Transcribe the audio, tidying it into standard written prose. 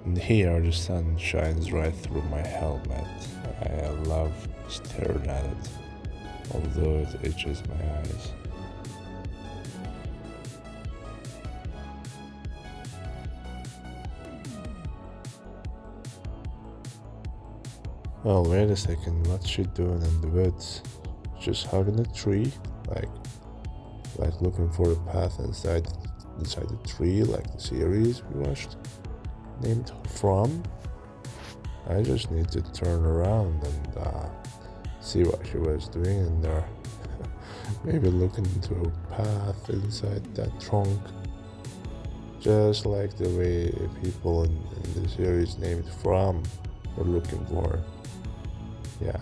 And here the sun shines right through my helmet. I love staring at it, although it itches my eyes. Well, wait a second, what's she doing in the woods? Just hugging a tree? Like looking for a path inside the tree, like the series we watched, named From? I just need to turn around and see what she was doing in there. Maybe looking into a path inside that trunk. Just like the way people in the series named From were looking for. Yeah.